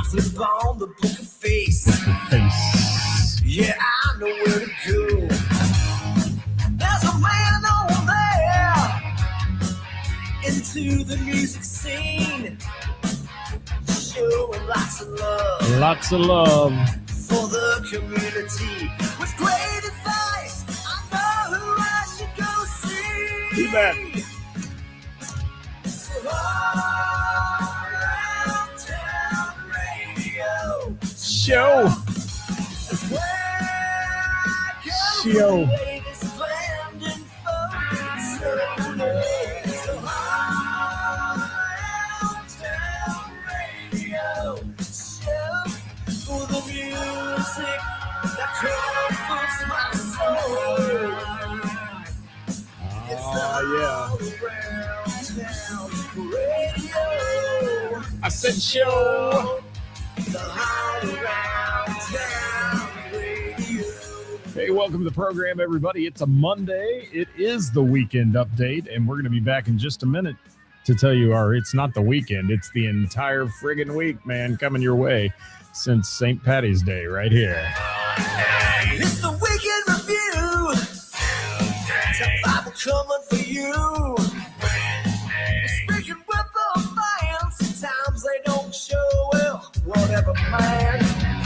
flip on the book of face. Yeah, I know where to go. There's a man over there into the music scene, showing lots of love. Lots of love for the community. With great advice, I know who I should go see. Do that. Around Town Radio Show. is where I go. Show. The latest band and folk. So Around Town Radio show for the music that comforts my soul. It's the yeah. Around Town Radio. I said show. The Around Town Radio. Hey, welcome to the program, everybody. It's a Monday. It is the weekend update, and we're going to be back in just a minute to tell you it's not the weekend. It's the entire friggin' week, man, coming your way since St. Patty's Day right here. It's the weekend review. Top 5 are coming for you. Speaking with the fans, sometimes they don't show well. Whatever, man.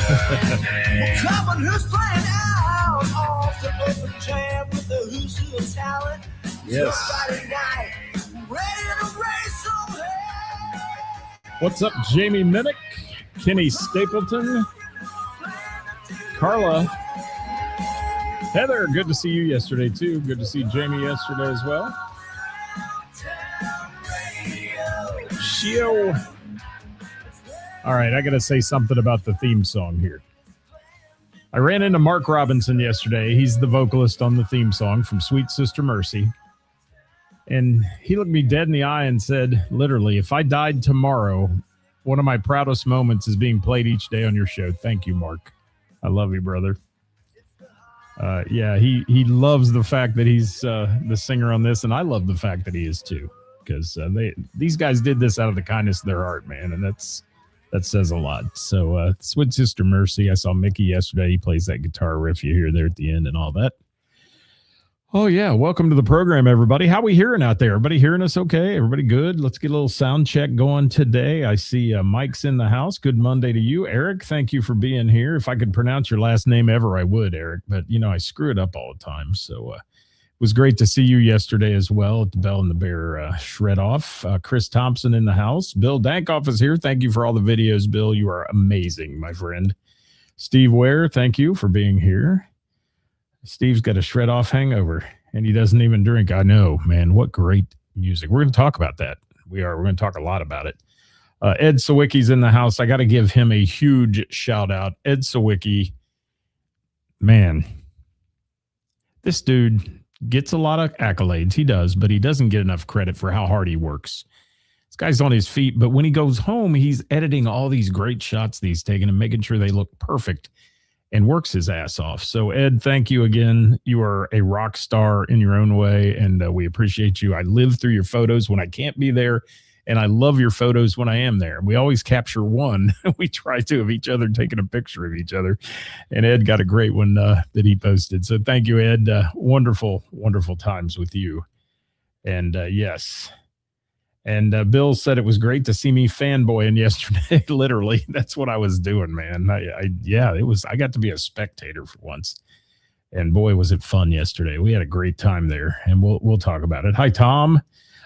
We're coming, who's playing out off the open jam with the who's who of talent. Yes. Friday night, ready to race on ahead. What's up, Jamie Minnick, Kenny Stapleton, Carla, Heather, good to see you yesterday, too. Good to see Jamie yesterday as well. Show. All right, I got to say something about the theme song here. I ran into Mark Robinson yesterday. He's the vocalist on the theme song from Sweet Sister Mercy. And he looked me dead in the eye and said, literally, if I died tomorrow, one of my proudest moments is being played each day on your show. Thank you, Mark. I love you, brother. Yeah, he loves the fact that he's the singer on this, and I love the fact that he is too, because these guys did this out of the kindness of their heart, man, and that says a lot. So, Sweet Sister Mercy, I saw Mickey yesterday. He plays that guitar riff you hear there at the end and all that. Oh, yeah. Welcome to the program, everybody. How we hearing out there? Everybody hearing us okay? Everybody good? Let's get a little sound check going today. I see Mike's in the house. Good Monday to you. Eric, thank you for being here. If I could pronounce your last name ever, I would, Eric. But, I screw it up all the time. So it was great to see you yesterday as well at the Bell and the Bear Shred Off. Chris Thompson in the house. Bill Dankoff is here. Thank you for all the videos, Bill. You are amazing, my friend. Steve Ware, thank you for being here. Steve's got a shred off hangover, and he doesn't even drink. I know, man. What great music. We're going to talk about that. We're going to talk a lot about it. Ed Sawicki's in the house. I got to give him a huge shout out. Ed Sawicki, man, this dude gets a lot of accolades. He does, but he doesn't get enough credit for how hard he works. This guy's on his feet, but when he goes home, he's editing all these great shots that he's taking and making sure they look perfect, and works his ass off. So, Ed, thank you again. You are a rock star in your own way, and we appreciate you. I live through your photos when I can't be there, and I love your photos when I am there. We always capture one. We try to, of each other, taking a picture of each other, and Ed got a great one that he posted. So thank you, Ed. Wonderful, wonderful times with you. And yes. And Bill said it was great to see me fanboying yesterday. Literally, that's what I was doing, man. It was. I got to be a spectator for once, and boy, was it fun yesterday. We had a great time there, and we'll talk about it. Hi, Tom.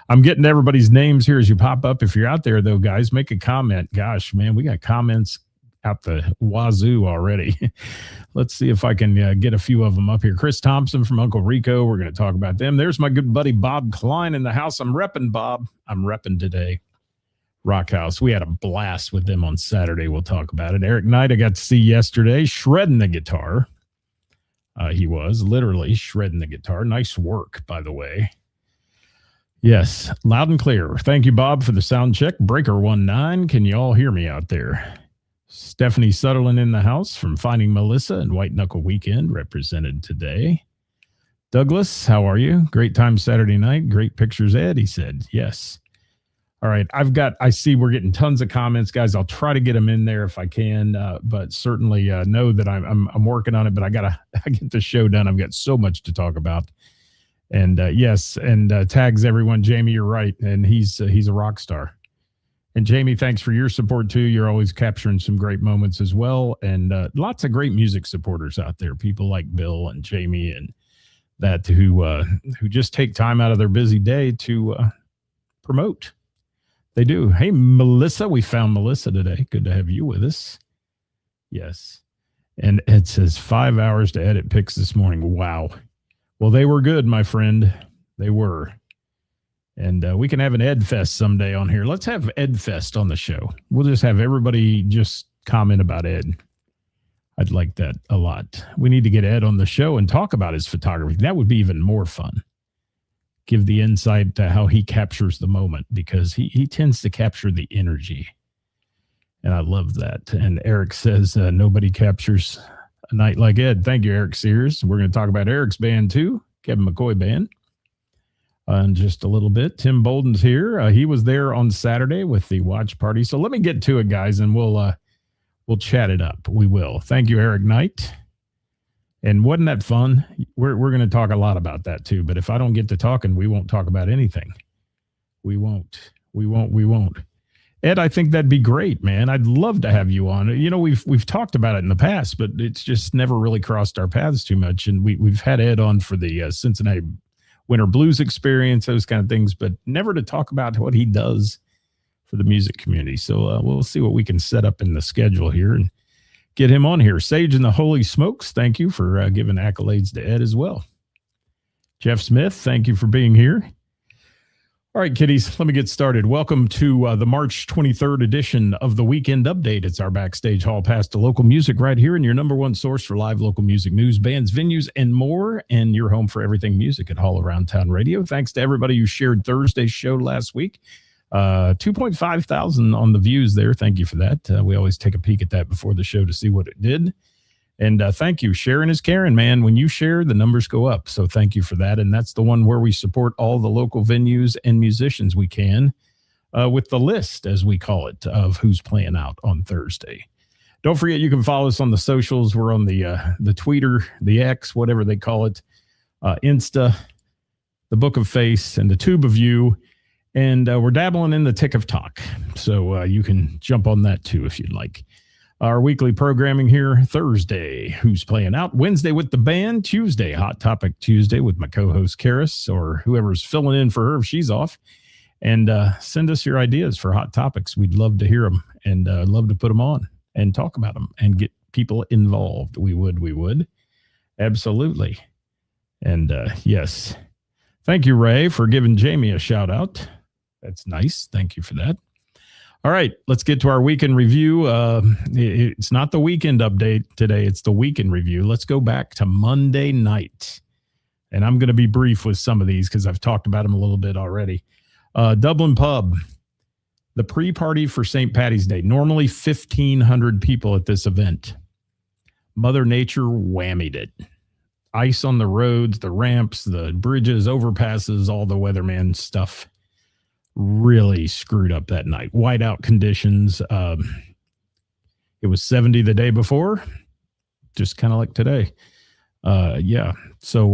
I'm getting everybody's names here as you pop up. If you're out there, though, guys, make a comment. Gosh, man, we got comments out the wazoo already. Let's see if I can get a few of them up here. Chris Thompson from Uncle Rico. We're going to talk about them. There's my good buddy Bob Klein in the house. I'm repping, Bob. I'm repping today. Rock House. We had a blast with them on Saturday. We'll talk about it. Eric Knight, I got to see yesterday, shredding the guitar. He was literally shredding the guitar. Nice work, by the way. Yes, loud and clear. Thank you, Bob, for the sound check. Breaker 19. Can you all hear me out there? Stephanie Sutherland in the house from Finding Melissa and White Knuckle Weekend represented today. Douglas, how are you? Great time Saturday night. Great pictures, Ed, he said. Yes. All right. I see we're getting tons of comments, guys. I'll try to get them in there if I can, but certainly know that I'm working on it, but I get the show done. I've got so much to talk about. And yes, and tags everyone. Jamie, you're right. And he's a rock star. And Jamie, thanks for your support too. You're always capturing some great moments as well. And lots of great music supporters out there. People like Bill and Jamie and that who just take time out of their busy day to promote. They do. Hey, Melissa, we found Melissa today. Good to have you with us. Yes. And it says 5 hours to edit picks this morning. Wow. Well, they were good, my friend. They were. And we can have an Ed Fest someday on here. Let's have Ed Fest on the show. We'll just have everybody just comment about Ed. I'd like that a lot. We need to get Ed on the show and talk about his photography. That would be even more fun. Give the insight to how he captures the moment, because he tends to capture the energy. And I love that. And Eric says, nobody captures a night like Ed. Thank you, Eric Sears. We're going to talk about Eric's band too, Kevin McCoy Band, in just a little bit. Tim Bolden's here. He was there on Saturday with the watch party. So let me get to it, guys, and we'll chat it up. We will. Thank you, Eric Knight. And wasn't that fun? We're going to talk a lot about that too. But if I don't get to talking, we won't talk about anything. We won't. Ed, I think that'd be great, man. I'd love to have you on. You know, we've talked about it in the past, but it's just never really crossed our paths too much. And we've had Ed on for the Cincinnati Winter Blues experience, those kind of things, but never to talk about what he does for the music community. So we'll see what we can set up in the schedule here and get him on here. Sage and the Holy Smokes, thank you for giving accolades to Ed as well. Jeff Smith, thank you for being here. All right, kiddies, let me get started. Welcome to the March 23rd edition of the Weekend Update. It's our Backstage Hall Pass to local music right here, and your number one source for live local music news, bands, venues, and more, and your home for everything music at All Around Town Radio. Thanks to everybody who shared Thursday's show last week. 2.5 thousand on the views there. Thank you for that. We always take a peek at that before the show to see what it did. And thank you. Sharing is caring, man. When you share, the numbers go up. So thank you for that. And that's the one where we support all the local venues and musicians we can with the list, as we call it, of who's playing out on Thursday. Don't forget, you can follow us on the socials. We're on the Twitter, the X, whatever they call it, Insta, the Book of Face, and the Tube of You. And we're dabbling in the Tick of Talk. So you can jump on that too if you'd like. Our weekly programming here, Thursday, who's playing out? Wednesday with the band. Tuesday, Hot Topic Tuesday with my co-host Karis, or whoever's filling in for her if she's off. And send us your ideas for hot topics. We'd love to hear them and love to put them on and talk about them and get people involved. We would. Absolutely. And yes. Thank you, Ray, for giving Jamie a shout out. That's nice. Thank you for that. All right, let's get to our weekend review. It's not the weekend update today. It's the weekend review. Let's go back to Monday night. And I'm going to be brief with some of these because I've talked about them a little bit already. Dublin Pub, the pre-party for St. Paddy's Day. Normally 1,500 people at this event. Mother Nature whammied it. Ice on the roads, the ramps, the bridges, overpasses, all the weatherman stuff. Really screwed up that night. Whiteout conditions. It was 70 the day before, just kind of like today. Yeah. So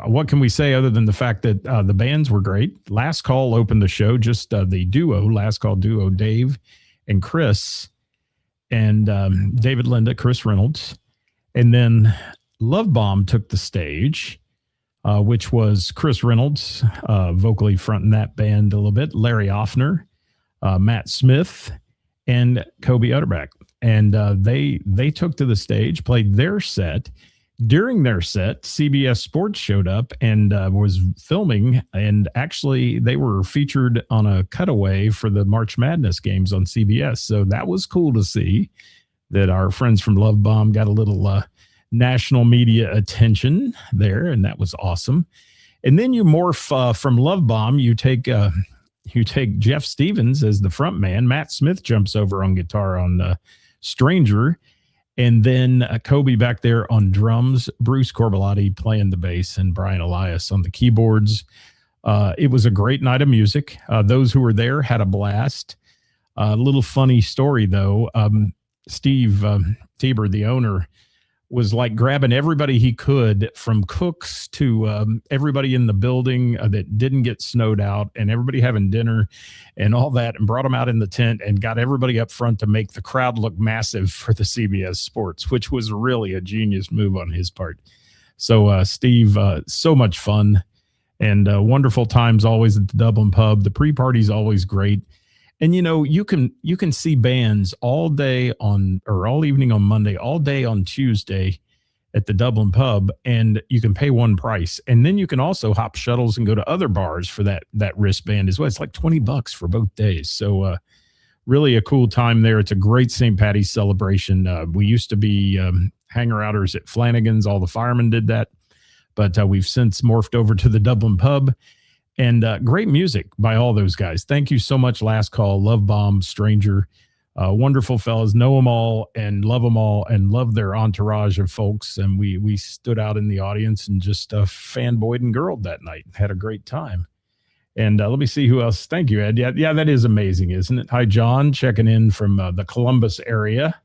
what can we say other than the fact that the bands were great? Last Call opened the show, just the duo, Last Call duo, Dave and Chris, and David Linda, Chris Reynolds. And then Love Bomb took the stage. Which was Chris Reynolds, vocally fronting that band a little bit, Larry Offner, Matt Smith, and Kobe Utterback. And they took to the stage, played their set. During their set, CBS Sports showed up and was filming, and actually they were featured on a cutaway for the March Madness games on CBS. So that was cool to see that our friends from Love Bomb got a little national media attention there, and that was awesome. And then you morph from Love Bomb. You take Jeff Stevens as the front man. Matt Smith jumps over on guitar on Stranger, and then Kobe back there on drums. Bruce Corbellotti playing the bass, and Brian Elias on the keyboards. It was a great night of music. Those who were there had a blast. A little funny story, though. Steve Tieber, the owner, was like grabbing everybody he could, from cooks to everybody in the building that didn't get snowed out, and everybody having dinner and all that, and brought them out in the tent and got everybody up front to make the crowd look massive for the CBS Sports, which was really a genius move on his part. So Steve, so much fun and wonderful times always at the Dublin Pub. The pre-party's always great. And, you know, you can see bands all day all evening on Monday, all day on Tuesday at the Dublin Pub, and you can pay one price. And then you can also hop shuttles and go to other bars for that wristband as well. It's like $20 for both days. So really a cool time there. It's a great St. Patty's celebration. We used to be hanger-outers at Flanagan's. All the firemen did that. But we've since morphed over to the Dublin Pub. And great music by all those guys. Thank you so much. Last Call, Love Bomb, Stranger, wonderful fellas. Know them all and love their entourage of folks. And we stood out in the audience and just fanboyed and girled that night. Had a great time. And let me see who else. Thank you, Ed. Yeah, that is amazing, isn't it? Hi, John, checking in from the Columbus area,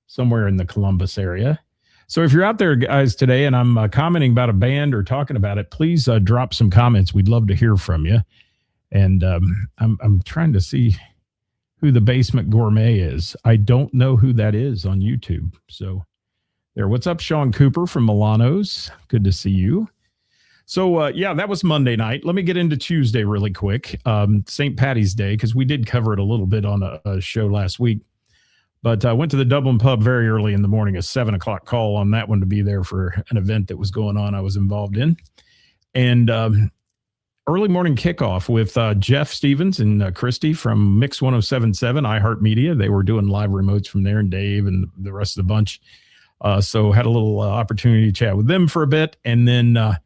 somewhere in the Columbus area. So if you're out there, guys, today, and I'm commenting about a band or talking about it, please drop some comments. We'd love to hear from you. And I'm trying to see who the Basement Gourmet is. I don't know who that is on YouTube. So there. What's up, Sean Cooper from Milano's? Good to see you. So, yeah, that was Monday night. Let me get into Tuesday really quick. St. Patty's Day, because we did cover it a little bit on a show last week. But I went to the Dublin Pub very early in the morning, a 7 o'clock call on that one to be there for an event that was going on I was involved in. And early morning kickoff with Jeff Stevens and Christy from Mix 1077, iHeartMedia. They were doing live remotes from there, and Dave and the rest of the bunch. So had a little opportunity to chat with them for a bit. And then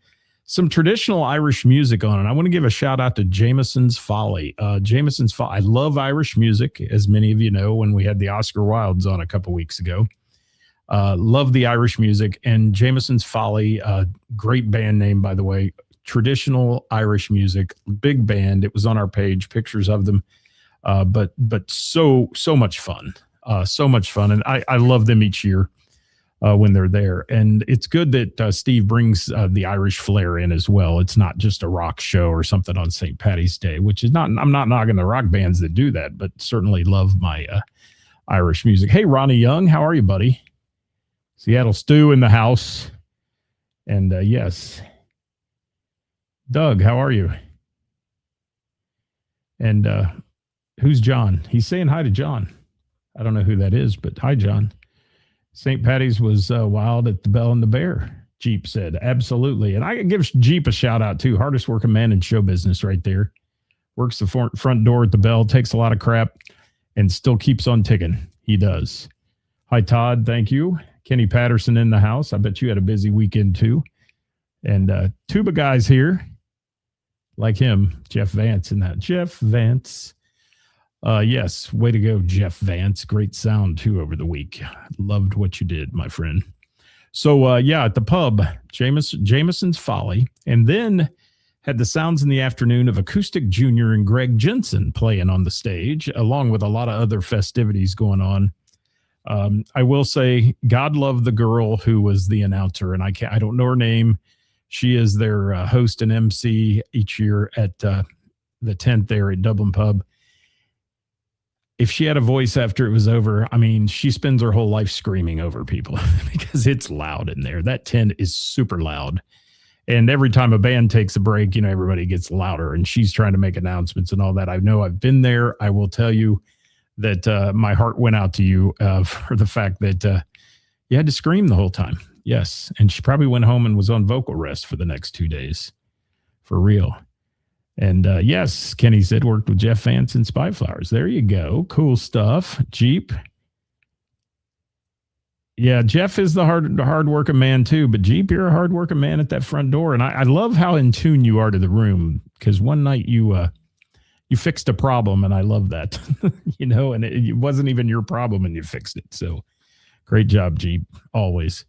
some traditional Irish music on it. I want to give a shout out to Jameson's Folly. Jameson's Folly. I love Irish music, as many of you know, when we had the Oscar Wildes on a couple weeks ago. Love the Irish music. And Jameson's Folly, great band name, by the way. Traditional Irish music, big band. It was on our page, pictures of them. But so much fun. So much fun. And I love them each year. When they're there. And it's good that Steve brings the Irish flair in as well. It's not just a rock show or something on St. Patty's Day, which is not, I'm not knocking the rock bands that do that, but certainly love my Irish music. Hey, Ronnie Young, how are you, buddy? Seattle Stew in the house. And yes, Doug, how are you? And who's John? He's saying hi to John. I don't know who that is, but hi, John. St. Patty's was wild at the Bell and the Bear, Jeep said. Absolutely. And I can give Jeep a shout out too. Hardest working man in show business right there. Works the front door at the Bell, takes a lot of crap, and still keeps on ticking. He does. Hi, Todd. Thank you. Kenny Patterson in the house. I bet you had a busy weekend too. And tuba guys here, like him, Jeff Vance in that. Jeff Vance. Yes, way to go, Jeff Vance. Great sound, too, over the week. Loved what you did, my friend. So, yeah, at the pub, Jameson's Folly, and then had the sounds in the afternoon of Acoustic Junior and Greg Jensen playing on the stage, along with a lot of other festivities going on. I will say, God love the girl who was the announcer, and I don't know her name. She is their host and MC each year at the tent there at Dublin Pub. If she had a voice after it was over, I mean, she spends her whole life screaming over people because it's loud in there. That tent is super loud. And every time a band takes a break, you know, everybody gets louder, and she's trying to make announcements and all that. I know I've been there. I will tell you that my heart went out to you for the fact that you had to scream the whole time. Yes. And she probably went home and was on vocal rest for the next 2 days. For real. And yes, Kenny said worked with Jeff Vance and Spy Flowers. There you go. Cool stuff. Jeep. Yeah, Jeff is the hard working man too. But Jeep, you're a hard working man at that front door. And I love how in tune you are to the room, because one night you fixed a problem, and I love that. You know, and it wasn't even your problem, and you fixed it. So great job, Jeep. Always.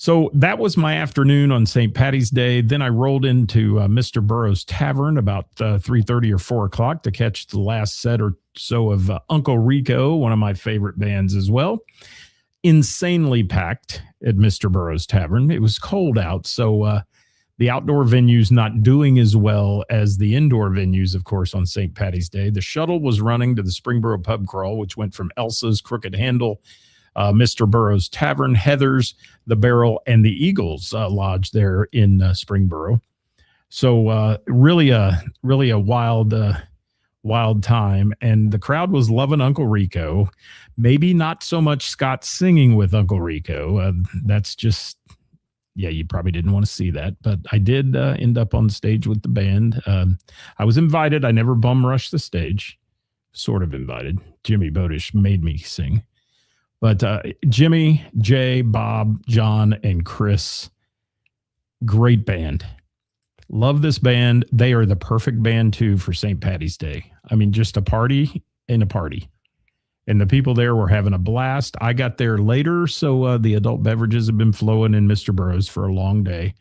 So that was my afternoon on St. Patty's Day. Then I rolled into Mr. Burroughs Tavern about 3:30 or 4 o'clock to catch the last set or so of Uncle Rico, one of my favorite bands as well. Insanely packed at Mr. Burroughs Tavern. It was cold out, so the outdoor venues not doing as well as the indoor venues, of course, on St. Patty's Day. The shuttle was running to the Springboro Pub Crawl, which went from Elsa's, Crooked Handle, Mr. Burroughs Tavern, Heather's, the Barrel, and the Eagles Lodge there in Springboro. So really a wild time, and the crowd was loving Uncle Rico. Maybe not so much Scott singing with Uncle Rico. That's just, yeah, you probably didn't want to see that, but I did end up on stage with the band. I was invited. I never bum rushed the stage. Sort of invited. Jimmy Bodish made me sing. But Jimmy, Jay, Bob, John, and Chris, great band. Love this band. They are the perfect band, too, for St. Patty's Day. I mean, just a party and a party. And the people there were having a blast. I got there later, so the adult beverages have been flowing in Mr. Burroughs for a long day.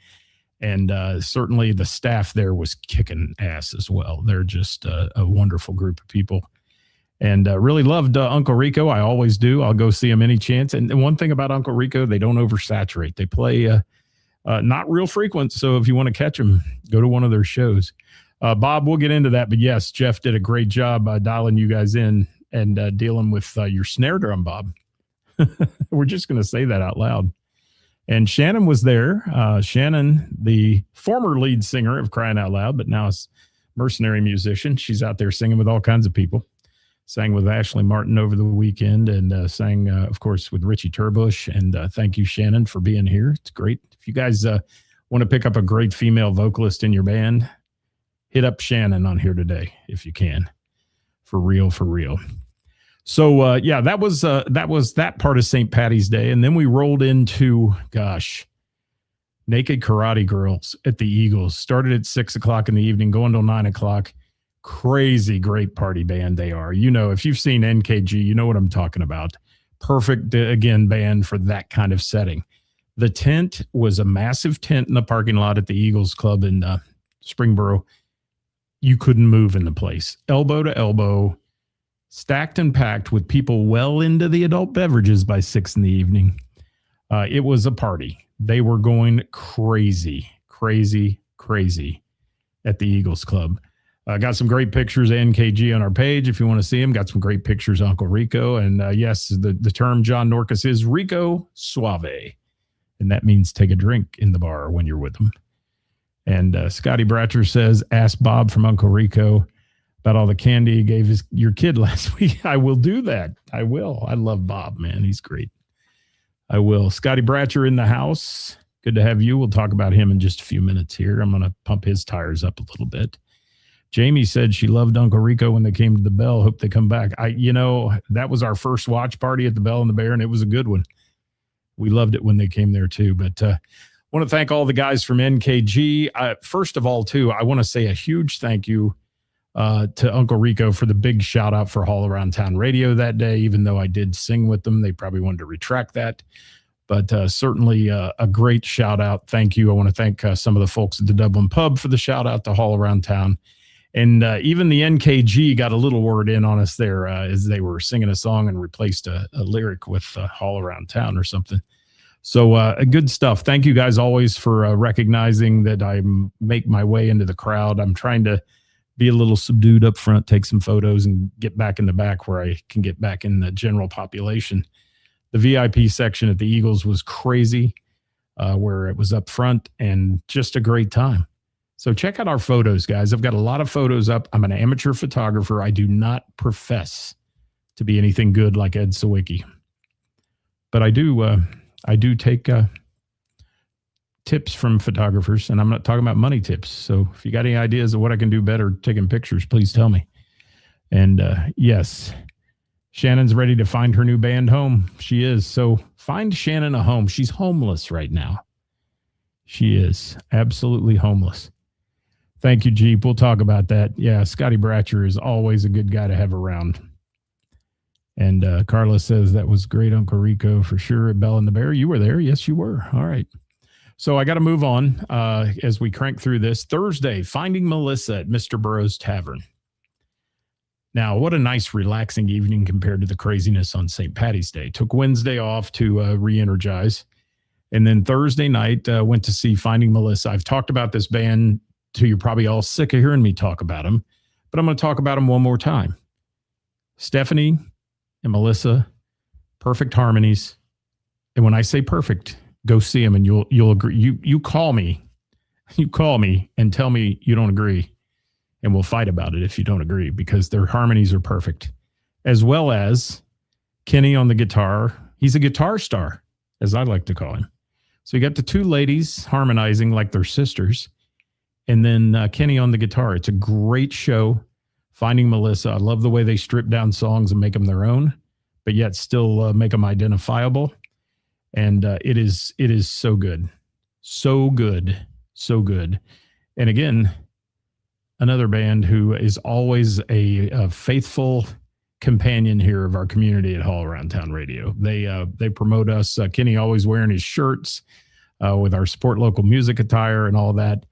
And certainly the staff there was kicking ass as well. They're just a wonderful group of people. And really loved Uncle Rico. I always do. I'll go see him any chance. And one thing about Uncle Rico, they don't oversaturate. They play not real frequent. So if you want to catch them, go to one of their shows. Bob, we'll get into that. But yes, Jeff did a great job dialing you guys in and dealing with your snare drum, Bob. We're just going to say that out loud. And Shannon was there. Shannon, the former lead singer of Crying Out Loud, but now is mercenary musician. She's out there singing with all kinds of people. Sang with Ashley Martin over the weekend and sang, of course, with Richie Turbush. And thank you, Shannon, for being here. It's great. If you guys want to pick up a great female vocalist in your band, hit up Shannon on here today if you can. For real, for real. So, yeah, that was that part of St. Patty's Day. And then we rolled into, Naked Karate Girls at the Eagles. Started at 6 o'clock in the evening, going till 9 o'clock. Crazy great party band they are. You know, if you've seen NKG, you know what I'm talking about. Perfect, again, band for that kind of setting. The tent was a massive tent in the parking lot at the Eagles Club in Springboro. You couldn't move in the place. Elbow to elbow, stacked and packed with people well into the adult beverages by 6 in the evening. It was a party. They were going crazy at the Eagles Club. Got some great pictures of NKG on our page if you want to see them. Got some great pictures of Uncle Rico. And yes, the term John Norcus is Rico Suave. And that means take a drink in the bar when you're with them. And Scotty Bratcher says, ask Bob from Uncle Rico about all the candy he gave your kid last week. I will do that. I will. I love Bob, man. He's great. I will. Scotty Bratcher in the house. Good to have you. We'll talk about him in just a few minutes here. I'm going to pump his tires up a little bit. Jamie said she loved Uncle Rico when they came to the Bell. Hope they come back. That was our first watch party at the Bell and the Bear, and it was a good one. We loved it when they came there too. But want to thank all the guys from NKG. First of all, too, I want to say a huge thank you to Uncle Rico for the big shout out for All Around Town Radio that day. Even though I did sing with them, they probably wanted to retract that. But certainly a great shout out. Thank you. I want to thank some of the folks at the Dublin Pub for the shout out to All Around Town. And even the NKG got a little word in on us there as they were singing a song and replaced a lyric with All Around Town or something. So good stuff. Thank you guys always for recognizing that I make my way into the crowd. I'm trying to be a little subdued up front, take some photos, and get back in the back where I can get back in the general population. The VIP section at the Eagles was crazy, where it was up front, and just a great time. So check out our photos, guys. I've got a lot of photos up. I'm an amateur photographer. I do not profess to be anything good like Ed Sawicki. But I do take tips from photographers, and I'm not talking about money tips. So if you got any ideas of what I can do better taking pictures, please tell me. And yes, Shannon's ready to find her new band home. She is. So find Shannon a home. She's homeless right now. She is absolutely homeless. Thank you, Jeep. We'll talk about that. Yeah, Scotty Bratcher is always a good guy to have around. And Carla says that was great, Uncle Rico, for sure. At Bell and the Bear, you were there. Yes, you were. All right. So I got to move on as we crank through this. Thursday, Finding Melissa at Mr. Burroughs Tavern. Now, what a nice, relaxing evening compared to the craziness on St. Paddy's Day. Took Wednesday off to re-energize. And then Thursday night, went to see Finding Melissa. I've talked about this band till you're probably all sick of hearing me talk about them, but I'm going to talk about them one more time. Stephanie and Melissa, perfect harmonies. And when I say perfect, go see them and you'll agree. You call me and tell me you don't agree, and we'll fight about it if you don't agree, because their harmonies are perfect. As well as Kenny on the guitar. He's a guitar star, as I like to call him. So you got the two ladies harmonizing like they're sisters, and then Kenny on the guitar. It's a great show. Finding Melissa. I love the way they strip down songs and make them their own, but yet still make them identifiable. And it is so good. So good. So good. And again, another band who is always a faithful companion here of our community at All Around Town Radio. They promote us. Kenny always wearing his shirts with our support local music attire and all that.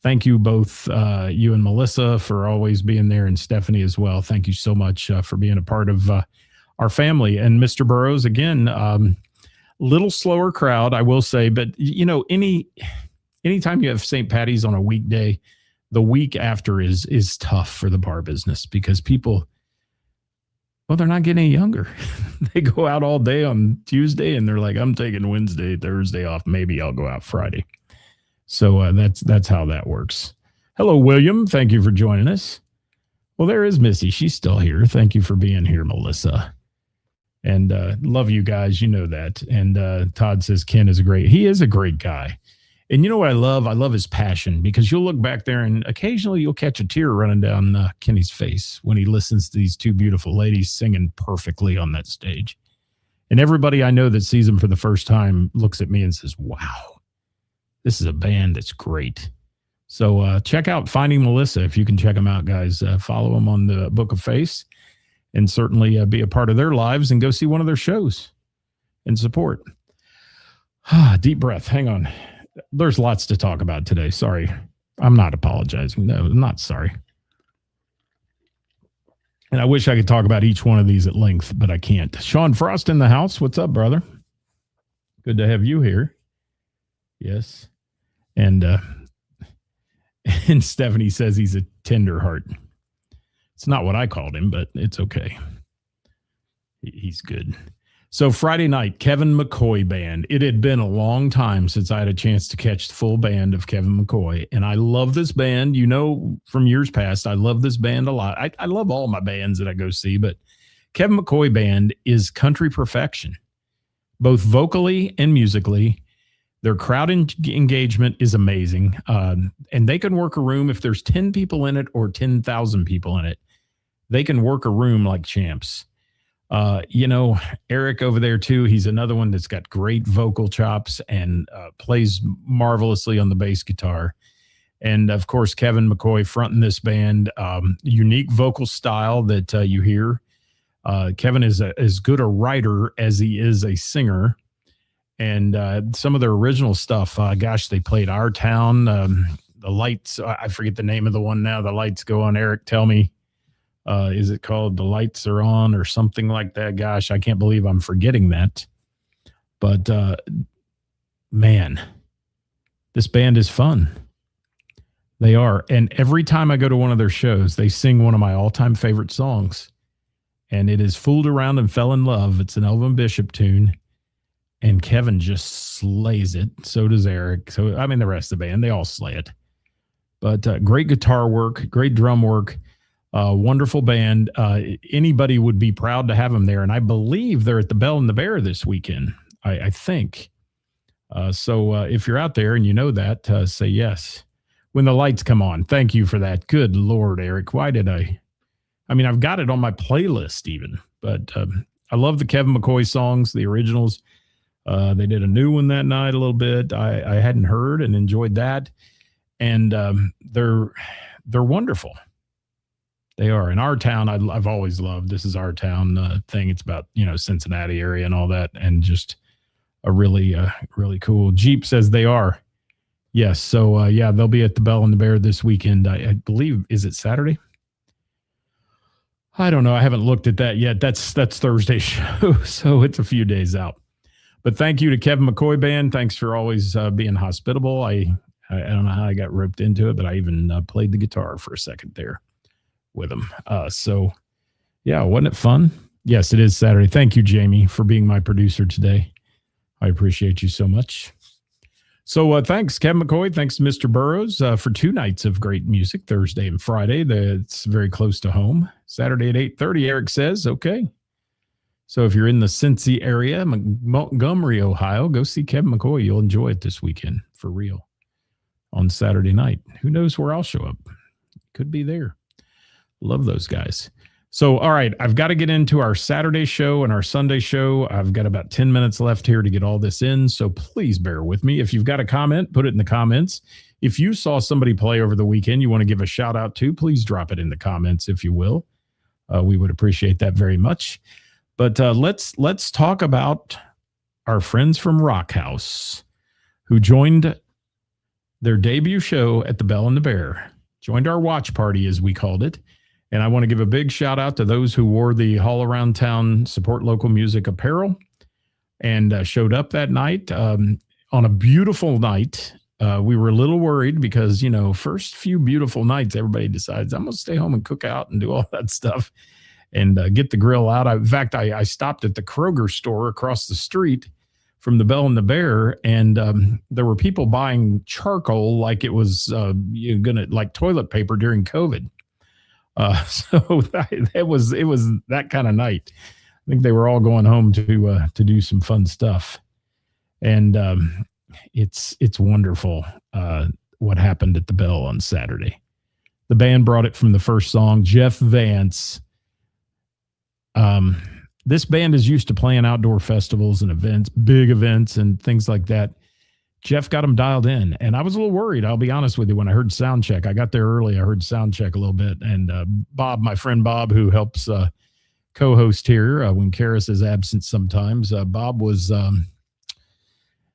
Thank you both, you and Melissa, for always being there, and Stephanie as well. Thank you so much for being a part of our family. And Mr. Burroughs, again, little slower crowd, I will say, but anytime you have St. Paddy's on a weekday, the week after is tough for the bar business, because people, well, they're not getting any younger. They go out all day on Tuesday and they're like, I'm taking Wednesday, Thursday off. Maybe I'll go out Friday. So that's how that works. Hello, William. Thank you for joining us. Well, there is Missy. She's still here. Thank you for being here, Melissa. And love you guys. You know that. And Todd says Ken is he is a great guy. And you know what I love? I love his passion, because you'll look back there and occasionally you'll catch a tear running down Kenny's face when he listens to these two beautiful ladies singing perfectly on that stage. And everybody I know that sees them for the first time looks at me and says, wow, this is a band that's great. So check out Finding Melissa if you can check them out, guys. Follow them on the Book of Face, and certainly be a part of their lives and go see one of their shows and support. Deep breath. Hang on. There's lots to talk about today. Sorry. I'm not apologizing. No, I'm not sorry. And I wish I could talk about each one of these at length, but I can't. Sean Frost in the house. What's up, brother? Good to have you here. Yes. And Stephanie says he's a tender heart. It's not what I called him, but it's okay. He's good. So Friday night, Kevin McCoy Band. It had been a long time since I had a chance to catch the full band of Kevin McCoy. And I love this band. You know, from years past, I love this band a lot. I love all my bands that I go see, but Kevin McCoy Band is country perfection, both vocally and musically. Their crowd engagement is amazing. And they can work a room if there's 10 people in it or 10,000 people in it. They can work a room like champs. Eric over there too, he's another one that's got great vocal chops and plays marvelously on the bass guitar. And of course, Kevin McCoy fronting this band, unique vocal style that you hear. Kevin is as good a writer as he is a singer. And some of their original stuff, they played Our Town, The Lights. I forget the name of the one now. The Lights Go On. Eric, tell me. Is it called The Lights Are On or something like that? Gosh, I can't believe I'm forgetting that. But, man, this band is fun. They are. And every time I go to one of their shows, they sing one of my all-time favorite songs. And it is Fooled Around and Fell in Love. It's an Elvin Bishop tune. And Kevin just slays it. So does Eric. So, I mean, the rest of the band, they all slay it. But great guitar work, great drum work. Wonderful band. Anybody would be proud to have them there. And I believe they're at the Bell and the Bear this weekend, I think. So if you're out there and you know that, say yes. When the lights come on. Thank you for that. Good Lord, Eric. Why did I've got it on my playlist even. But I love the Kevin McCoy songs, the originals. They did a new one that night a little bit. I hadn't heard and enjoyed that. And they're wonderful. They are in our town. I've always loved this is our town thing. It's about Cincinnati area and all that, and just a really cool. Jeep says they are. Yes, so yeah, they'll be at the Bell and the Bear this weekend. I believe, is it Saturday? I don't know. I haven't looked at that yet. That's Thursday's show, so it's a few days out. But thank you to Kevin McCoy Band. Thanks for always being hospitable. I don't know how I got roped into it, but I even played the guitar for a second there with him. So, yeah, wasn't it fun? Yes, it is Saturday. Thank you, Jamie, for being my producer today. I appreciate you so much. So thanks, Kevin McCoy. Thanks to Mr. Burrows for 2 nights of great music, Thursday and Friday. It's very close to home. Saturday at 8:30, Eric says. Okay. So if you're in the Cincy area, Montgomery, Ohio, go see Kevin McCoy. You'll enjoy it this weekend, for real, on Saturday night. Who knows where I'll show up? Could be there. Love those guys. So, all right, I've got to get into our Saturday show and our Sunday show. I've got about 10 minutes left here to get all this in, so please bear with me. If you've got a comment, put it in the comments. If you saw somebody play over the weekend you want to give a shout out to, please drop it in the comments, if you will. We would appreciate that very much. But let's talk about our friends from Rock House who joined their debut show at the Bell and the Bear, joined our watch party, as we called it. And I want to give a big shout out to those who wore the All Around Town Support Local Music apparel and showed up that night on a beautiful night. We were a little worried because, first few beautiful nights, everybody decides I'm going to stay home and cook out and do all that stuff and get the grill out. In fact, I stopped at the Kroger store across the street from the Bell and the Bear, and there were people buying charcoal like it was like toilet paper during COVID. So it was that kind of night. I think they were all going home to do some fun stuff, and it's wonderful what happened at the Bell on Saturday. The band brought it from the first song. Jeff Vance. This band is used to playing outdoor festivals and events, big events and things like that. Jeff got them dialed in, and I was a little worried. I'll be honest with you. When I heard sound check, I got there early. I heard sound check a little bit, and Bob, my friend Bob, who helps co-host here when Karis is absent sometimes, Bob was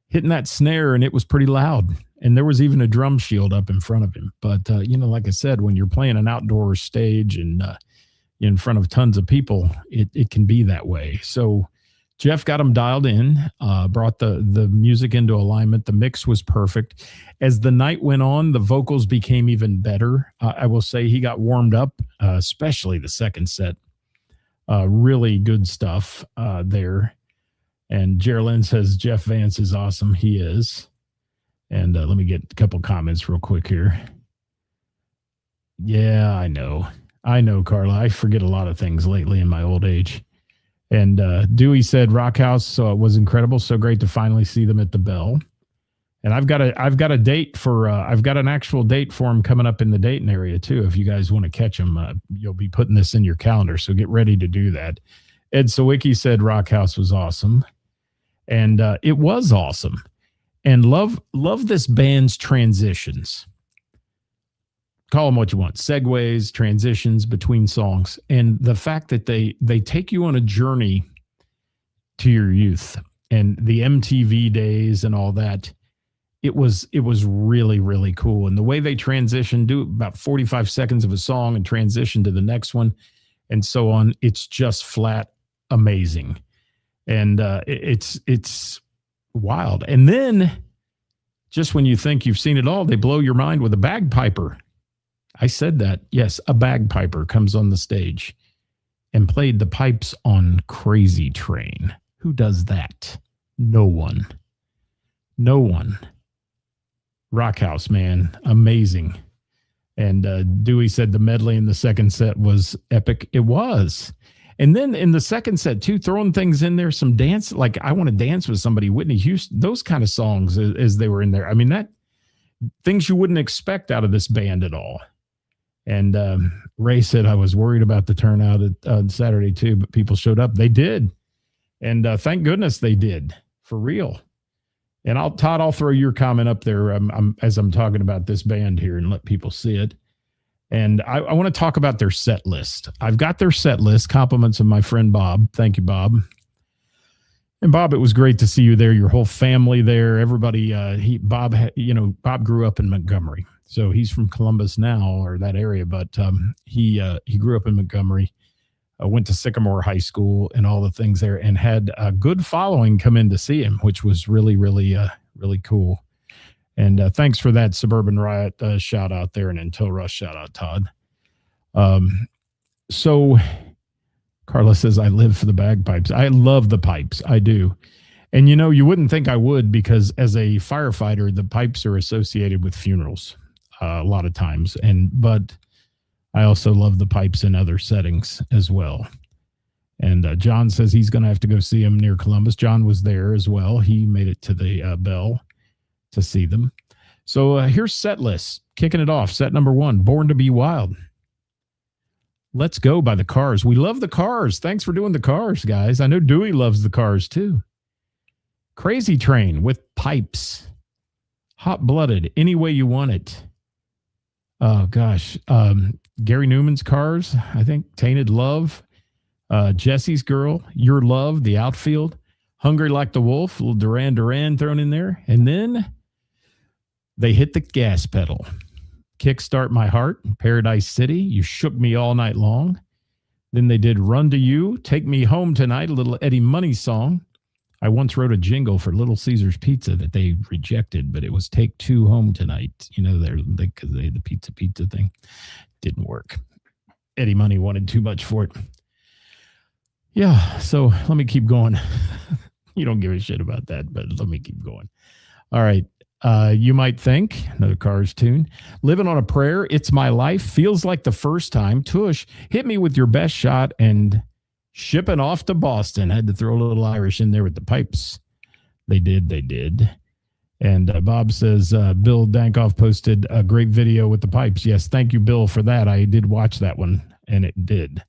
hitting that snare, and it was pretty loud. And there was even a drum shield up in front of him. But like I said, when you're playing an outdoor stage and in front of tons of people, it can be that way. So Jeff got him dialed in, brought the music into alignment. The mix was perfect. As the night went on, the vocals became even better. I will say he got warmed up, especially the second set. Really good stuff there. And Geraldine says, Jeff Vance is awesome. He is. And let me get a couple comments real quick here. Yeah, I know, Carla. I forget a lot of things lately in my old age. And Dewey said Rock House was incredible. So great to finally see them at the Bell. And I've got a date for I've got an actual date for them coming up in the Dayton area too. If you guys want to catch them, you'll be putting this in your calendar. So get ready to do that. Ed Sawicki said Rock House was awesome, and it was awesome. And love this band's transitions. Call them what you want. Segues, transitions between songs. And the fact that they take you on a journey to your youth and the MTV days and all that. It was really, really cool. And the way they transition, do about 45 seconds of a song and transition to the next one and so on. It's just flat amazing. And it's wild. And then just when you think you've seen it all, they blow your mind with a bagpiper. I said that. Yes, a bagpiper comes on the stage and played the pipes on Crazy Train. Who does that? No one. Rock House, man. Amazing. And Dewey said the medley in the second set was epic. It was. And then in the second set, too, throwing things in there, some dance, like I Want to Dance with Somebody, Whitney Houston, those kind of songs as they were in there. I mean, that things you wouldn't expect out of this band at all. And Ray said, I was worried about the turnout on Saturday, too, but people showed up. They did. And thank goodness they did, for real. And Todd, I'll throw your comment up there as I'm talking about this band here and let people see it. And I want to talk about their set list. I've got their set list. Compliments of my friend Bob. Thank you, Bob. And Bob, it was great to see you there. Your whole family there. Everybody. Bob grew up in Montgomery, so he's from Columbus now, or that area. But he grew up in Montgomery. Went to Sycamore High School and all the things there, and had a good following come in to see him, which was really, really, really cool. And thanks for that Suburban Riot shout out there, and Until Rush shout out, Todd. So Carla says, I live for the bagpipes. I love the pipes. I do. And, you wouldn't think I would, because as a firefighter, the pipes are associated with funerals a lot of times. But I also love the pipes in other settings as well. And John says he's going to have to go see him near Columbus. John was there as well. He made it to the Bell to see them. So here's set list. Kicking it off. Set number 1, Born to Be Wild. Let's Go by the Cars. We love the Cars. Thanks for doing the Cars, guys. I know Dewey loves the Cars too. Crazy Train with Pipes. Hot Blooded, Any Way You Want It. Oh, gosh. Gary Newman's Cars, I think. Tainted Love. Jesse's Girl. Your Love, The Outfield. Hungry Like the Wolf, a little Duran Duran thrown in there. And then they hit the gas pedal. Kickstart My Heart, Paradise City, You Shook Me All Night Long. Then they did Run to You, Take Me Home Tonight, a little Eddie Money song. I once wrote a jingle for Little Caesars Pizza that they rejected, but it was Take Two Home Tonight. Because the pizza thing didn't work. Eddie Money wanted too much for it. Yeah, so let me keep going. You don't give a shit about that, but let me keep going. All right. You Might Think, another Cars tune. Living on a Prayer, It's My Life, Feels Like the First Time. Tush, Hit Me With Your Best Shot, and Shipping Off to Boston. I had to throw a little Irish in there with the pipes. They did. And Bob says, Bill Dankoff posted a great video with the pipes. Yes, thank you, Bill, for that. I did watch that one, and it did.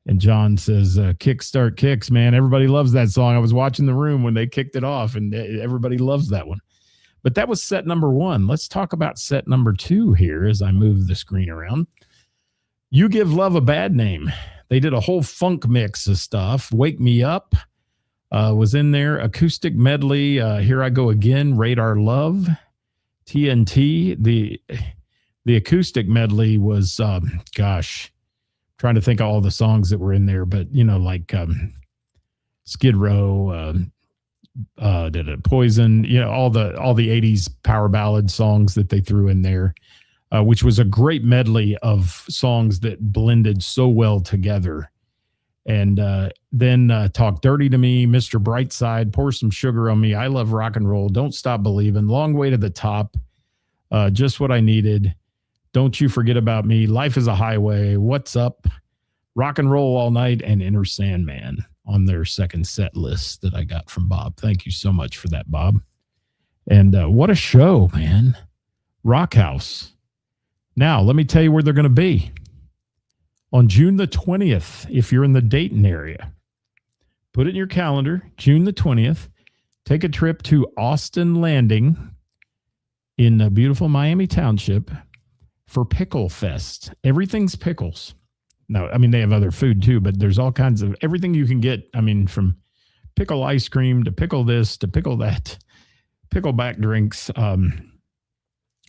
And John says, Kickstart Kicks, man. Everybody loves that song. I was watching The Room when they kicked it off, and everybody loves that one. But that was set number 1. Let's talk about set number 2 here as I move the screen around. You Give Love a Bad Name. They did a whole funk mix of stuff. Wake Me Up was in there. Acoustic medley, Here I Go Again, Radar Love, TNT. The acoustic medley was, trying to think of all the songs that were in there, but like Skid Row, did it Poison, all the 80s power ballad songs that they threw in there, which was a great medley of songs that blended so well together. And then Talk Dirty to Me, Mr. Brightside, Pour Some Sugar on Me, I Love Rock and Roll, Don't Stop Believin', Long Way to the Top, Just What I Needed, Don't You Forget About Me, Life is a Highway, What's Up, Rock and Roll All Night, and Enter Sandman on their second set list that I got from Bob. Thank you so much for that, Bob. And what a show, man. Rock House. Now, let me tell you where they're going to be. On June the 20th, if you're in the Dayton area, put it in your calendar, June the 20th, take a trip to Austin Landing in beautiful Miami Township for Pickle Fest. Everything's pickles. No, I mean, they have other food too, but there's all kinds of everything you can get. I mean, from pickle ice cream to pickle this to pickle that, pickleback drinks.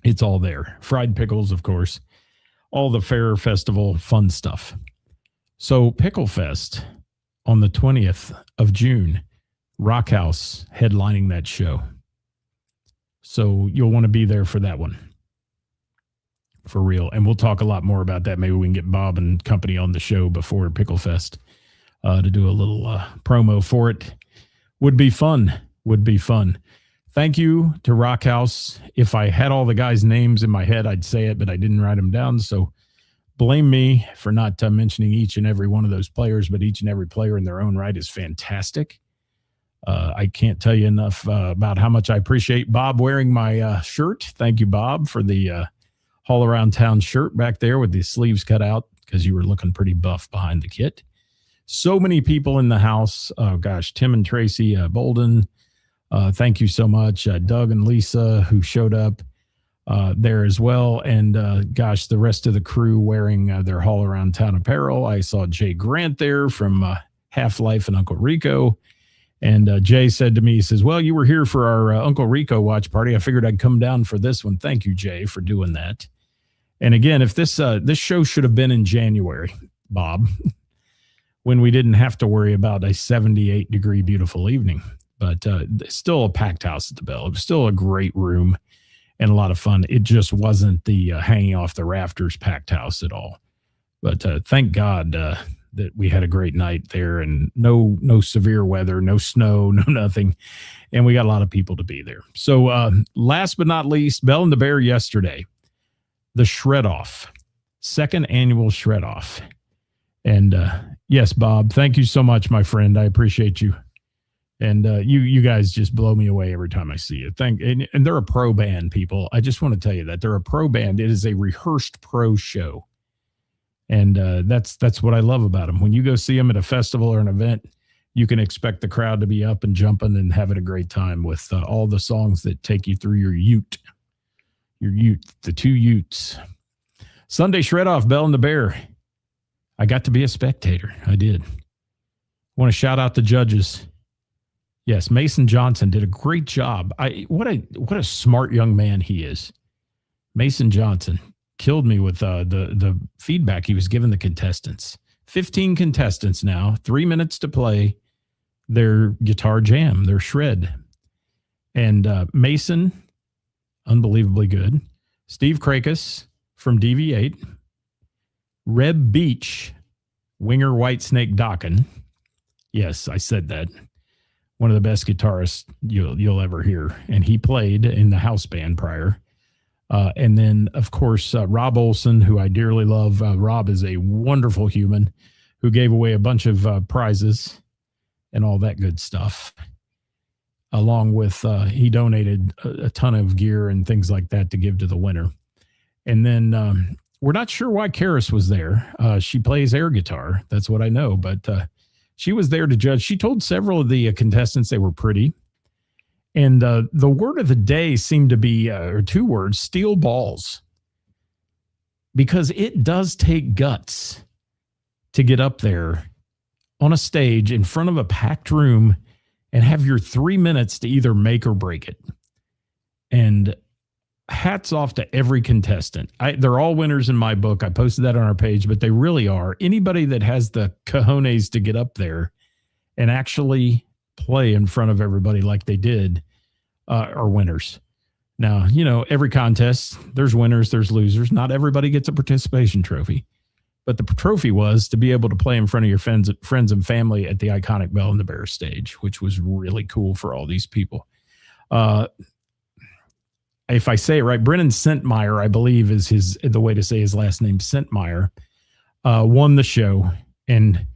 It's all there. Fried pickles, of course. All the fair festival fun stuff. So Pickle Fest on the 20th of June, Rock House headlining that show. So you'll want to be there for that one. For real. And we'll talk a lot more about that. Maybe we can get Bob and company on the show before Pickle Fest to do a little promo for it. Would be fun. Thank you to Rock House. If I had all the guys' names in my head, I'd say it, but I didn't write them down. So blame me for not mentioning each and every one of those players, but each and every player in their own right is fantastic. I can't tell you enough about how much I appreciate Bob wearing my shirt. Thank you, Bob, for the All Around Town shirt back there with the sleeves cut out because you were looking pretty buff behind the kit. So many people in the house. Oh, gosh, Tim and Tracy Bolden. Thank you so much. Doug and Lisa, who showed up. there as well. And gosh, the rest of the crew wearing their Haul Around Town apparel. I saw Jay Grant there from Half-Life and Uncle Rico. And Jay said to me, he says, well, you were here for our Uncle Rico watch party. I figured I'd come down for this one. Thank you, Jay, for doing that. And again, if this show should have been in January, Bob, when we didn't have to worry about a 78-degree beautiful evening. But still a packed house at the Bell. It was still a great room and a lot of fun. It just wasn't the hanging off the rafters packed house at all. But thank God that we had a great night there, and no severe weather, no snow, no nothing. And we got a lot of people to be there. So last but not least, Bell and the Bear yesterday, the Shred Off, second annual Shred Off. And yes, Bob, thank you so much, my friend. I appreciate you. And you guys just blow me away every time I see you. And they're a pro band, people. I just want to tell you that they're a pro band. It is a rehearsed pro show. And that's what I love about them. When you go see them at a festival or an event, you can expect the crowd to be up and jumping and having a great time with all the songs that take you through your ute, the two utes. Sunday Shred Off, Bell and the Bear. I got to be a spectator. I did. Want to shout out the judges. Yes, Mason Johnson did a great job. What a smart young man he is. Mason Johnson killed me with the feedback he was giving the contestants. 15 contestants now, 3 minutes to play their guitar jam, their shred. And Mason, unbelievably good. Steve Krakus from DV8. Reb Beach, Winger Whitesnake Dokken. Yes, I said that. One of the best guitarists you'll ever hear. And he played in the house band prior. And then, of course, Rob Olson, who I dearly love. Rob is a wonderful human who gave away a bunch of prizes and all that good stuff. Along with, he donated a ton of gear and things like that to give to the winner. And then we're not sure why Karis was there. She plays air guitar. That's what I know. But she was there to judge. She told several of the contestants they were pretty. And the word of the day seemed to be, or two words, steel balls. Because it does take guts to get up there on a stage in front of a packed room and have your 3 minutes to either make or break it. And hats off to every contestant. They're all winners in my book. I posted that on our page, but they really are. Anybody that has the cojones to get up there and actually play in front of everybody like they did are winners. Now, every contest, there's winners, there's losers. Not everybody gets a participation trophy. But the trophy was to be able to play in front of your friends and family at the iconic Bell and the Bear stage, which was really cool for all these people. If I say it right, Brennan Sentmeyer, I believe is the way to say his last name, Sentmeyer, won the show. And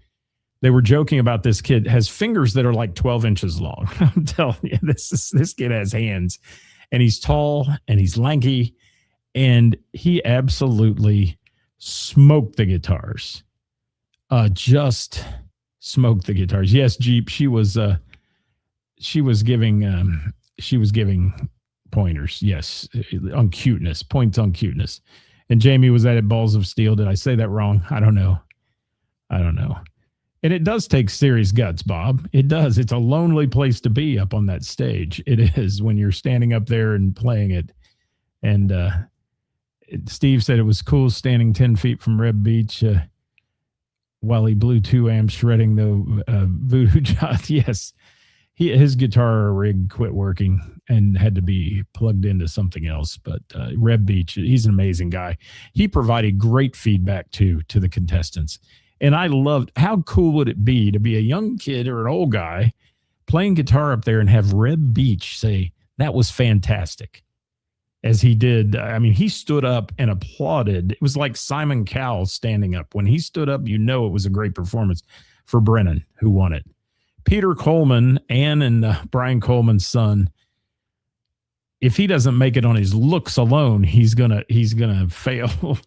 they were joking about this kid has fingers that are like 12 inches long. I'm telling you, this kid has hands, and he's tall and he's lanky, and he absolutely smoked the guitars. Just smoked the guitars. Yes, Jeep. She was giving pointers. Yes, on cuteness, points on cuteness. And Jamie, was that at Balls of Steel? Did I say that wrong? I don't know. And it does take serious guts, Bob. It does. It's a lonely place to be up on that stage. It is, when you're standing up there and playing it. And Steve said it was cool standing 10 feet from Reb Beach while he blew 2 amps shredding the Voodoo Jot. Yes, his guitar rig quit working and had to be plugged into something else. But Reb Beach, he's an amazing guy. He provided great feedback to the contestants. And I loved, how cool would it be to be a young kid or an old guy playing guitar up there and have Reb Beach say, that was fantastic, as he did. I mean, he stood up and applauded. It was like Simon Cowell standing up. When he stood up, it was a great performance for Brennan, who won it. Peter Coleman, Ann and Brian Coleman's son, if he doesn't make it on his looks alone, he's gonna fail.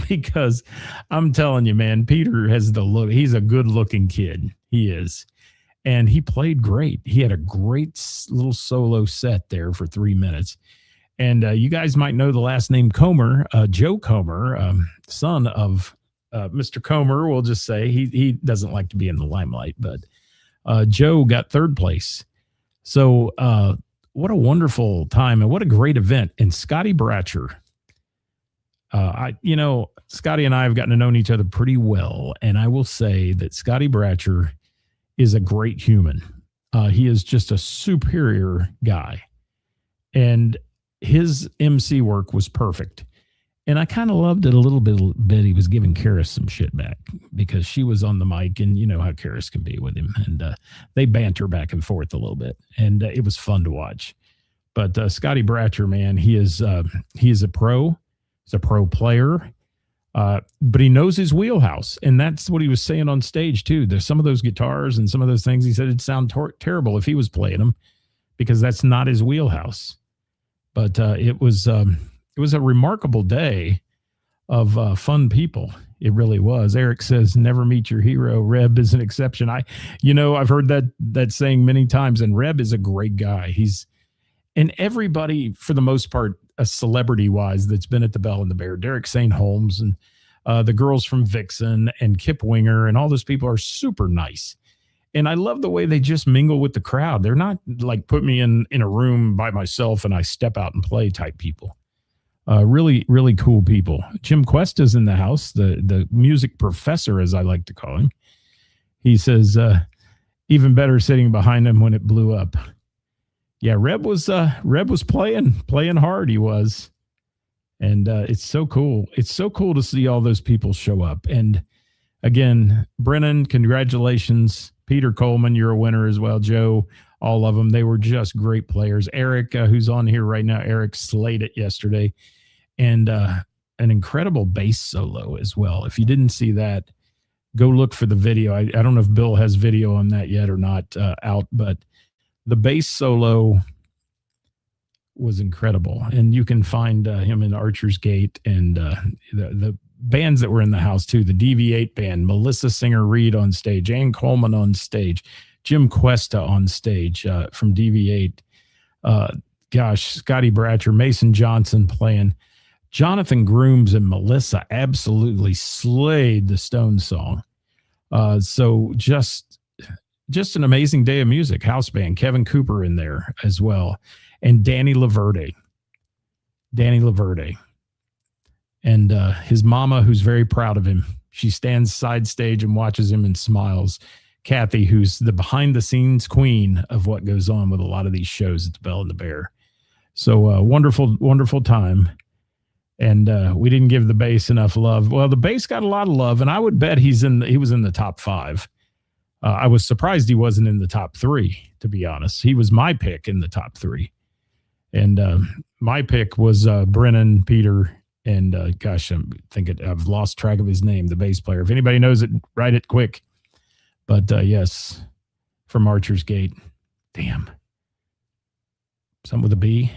Because I'm telling you, man, Peter has the look. He's a good looking kid. He is. And he played great. He had a great little solo set there for 3 minutes. And you guys might know the last name Comer, Joe Comer, son of Mr. Comer. We'll just say he doesn't like to be in the limelight, but Joe got third place. So what a wonderful time and what a great event. And Scotty Bratcher, Scotty and I have gotten to know each other pretty well. And I will say that Scotty Bratcher is a great human. He is just a superior guy. And his MC work was perfect. And I kind of loved it a little bit. He was giving Karis some shit back because she was on the mic, and you know how Karis can be with him. And they banter back and forth a little bit. And it was fun to watch. But Scotty Bratcher, man, he is a pro. He's a pro player. But he knows his wheelhouse. And that's what he was saying on stage, too. There's some of those guitars and some of those things. He said it'd sound terrible if he was playing them because that's not his wheelhouse. But it was a remarkable day of fun people. It really was. Eric says, never meet your hero. Reb is an exception. I've heard that saying many times, and Reb is a great guy. And everybody, for the most part, celebrity-wise, that's been at the Bell and the Bear, Derek St. Holmes and the girls from Vixen and Kip Winger and all those people are super nice. And I love the way they just mingle with the crowd. They're not like put me in a room by myself and I step out and play type people. Really, really cool people. Jim Cuesta's in the house, the music professor, as I like to call him. He says, even better sitting behind him when it blew up. Yeah, Reb was playing hard. He was. And it's so cool. It's so cool to see all those people show up. And again, Brennan, congratulations. Peter Coleman, you're a winner as well. Joe, all of them. They were just great players. Eric, who's on here right now, Eric slayed it yesterday. And an incredible bass solo as well. If you didn't see that, go look for the video. I don't know if Bill has video on that yet or not out, but the bass solo was incredible. And you can find him in Archer's Gate and the bands that were in the house too. The DV8 band, Melissa Singer-Reed on stage, Ann Coleman on stage, Jim Cuesta on stage from DV8. Scotty Bratcher, Mason Johnson playing. Jonathan Grooms and Melissa absolutely slayed the Stone song. So just an amazing day of music. House band, Kevin Cooper in there as well. And Danny Laverde. And his mama, who's very proud of him. She stands side stage and watches him and smiles. Kathy, who's the behind-the-scenes queen of what goes on with a lot of these shows at the Bell and the Bear. So wonderful, wonderful time. And we didn't give the bass enough love. Well, the bass got a lot of love, and I would bet he was in the top 5. I was surprised he wasn't in the top 3, to be honest. He was my pick in the top 3. And my pick was Brennan, Peter, and I've lost track of his name, the bass player. If anybody knows it, write it quick. But yes, from Archer's Gate. Damn. Something with a B.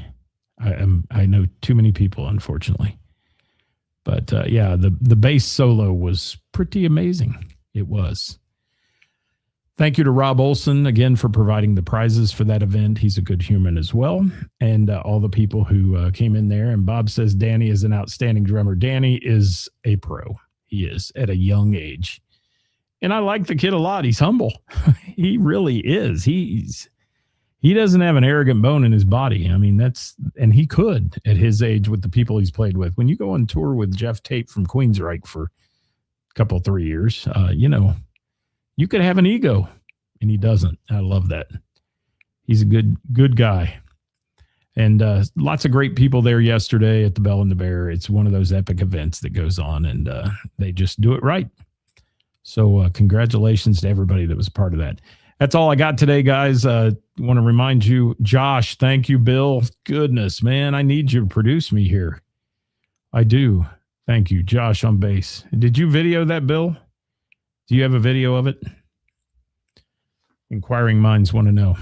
I know too many people, unfortunately. But the bass solo was pretty amazing. It was. Thank you to Rob Olson again for providing the prizes for that event. He's a good human as well. And all the people who came in there. And Bob says Danny is an outstanding drummer. Danny is a pro. He is at a young age. And I like the kid a lot. He's humble. He really is. He doesn't have an arrogant bone in his body. I mean, and he could at his age with the people he's played with. When you go on tour with Jeff Tate from Queensryche for a couple, 3 years, you could have an ego, and he doesn't. I love that. He's a good guy. And lots of great people there yesterday at the Bell and the Bear. It's one of those epic events that goes on, and they just do it right. So congratulations to everybody that was part of that. That's all I got today, guys. Want to remind you, Josh, thank you, Bill. Goodness, man, I need you to produce me here. I do. Thank you, Josh on bass. Did you video that, Bill? Do you have a video of it? Inquiring minds want to know,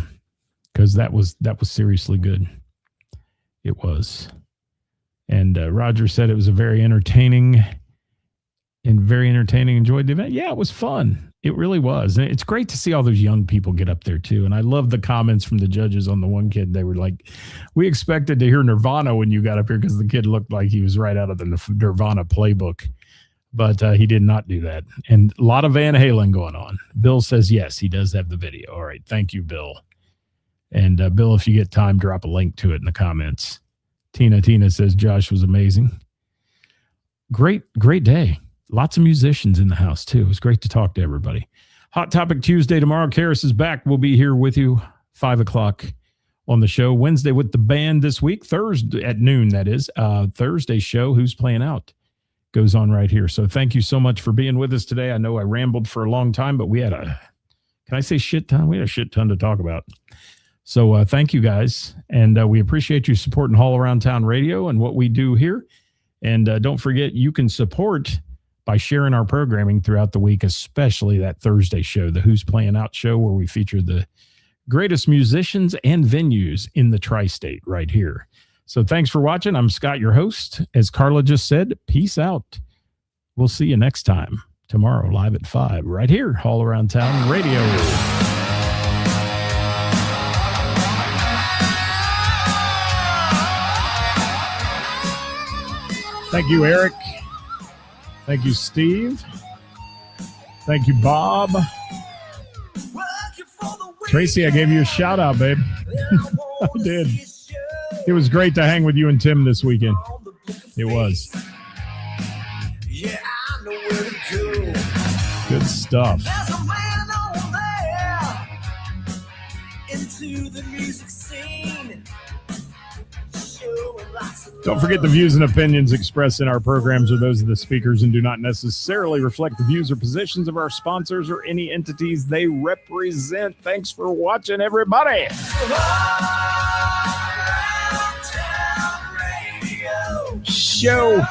because that was seriously good. It was. And Roger said it was a very entertaining and very entertaining. Enjoyed the event. Yeah, it was fun. It really was. And it's great to see all those young people get up there too. And I love the comments from the judges on the one kid. They were like, we expected to hear Nirvana when you got up here because the kid looked like he was right out of the Nirvana playbook. But he did not do that. And a lot of Van Halen going on. Bill says, yes, he does have the video. All right. Thank you, Bill. And Bill, if you get time, drop a link to it in the comments. Tina says, Josh was amazing. Great day. Lots of musicians in the house, too. It was great to talk to everybody. Hot Topic Tuesday tomorrow. Karis is back. We'll be here with you 5 o'clock on the show. Wednesday with the band this week. Thursday at noon, that is. Thursday show, Who's Playing Out, goes on right here. So thank you so much for being with us today. I know I rambled for a long time, but we had can I say shit ton? We had a shit ton to talk about. So thank you guys. And we appreciate you supporting All Around Town Radio and what we do here. And don't forget, you can support by sharing our programming throughout the week, especially that Thursday show, the Who's Playing Out show, where we feature the greatest musicians and venues in the tri-state right here. So thanks for watching. I'm Scott, your host. As Carla just said, peace out. We'll see you next time tomorrow, live at 5, right here, All Around Town Radio. Thank you, Eric. Thank you, Steve. Thank you, Bob. Tracy, I gave you a shout out, babe. I did. It was great to hang with you and Tim this weekend. It was. Good stuff. Don't forget the views and opinions expressed in our programs are those of the speakers and do not necessarily reflect the views or positions of our sponsors or any entities they represent. Thanks for watching, everybody. Show.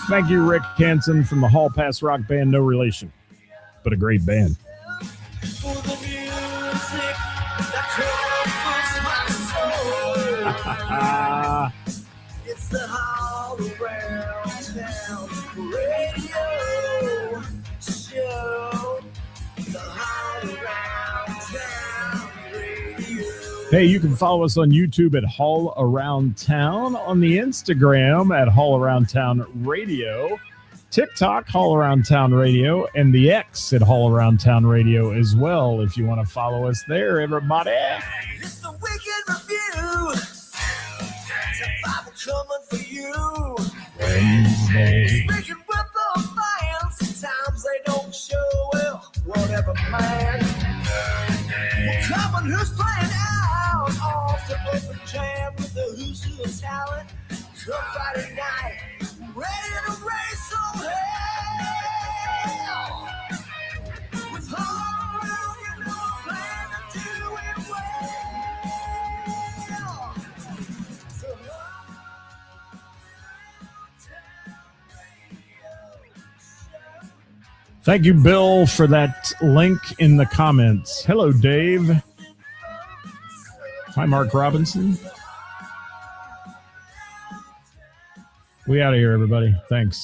Thank you, Rick Hansen from the Hall Pass Rock Band. No relation, but a great band. It's the All Around Town Radio Show. The All Around Town Radio. Hey, you can follow us on YouTube at All Around Town, on the Instagram at All Around Town Radio, TikTok, All Around Town Radio, and the X at All Around Town Radio as well, if you want to follow us there, everybody. It's the Weekend Review. Survival coming for you. Wednesday. Speaking with the fans, sometimes they don't show well, whatever, man. We're coming, who's playing out off the open jam with the who's who of talent. Come Friday night, ready to race on hell. With all around, you know, plan to do it well. So thank you, Bill, for that link in the comments. Hello, Dave. Hi, Mark Robinson. We out of here, everybody. Thanks.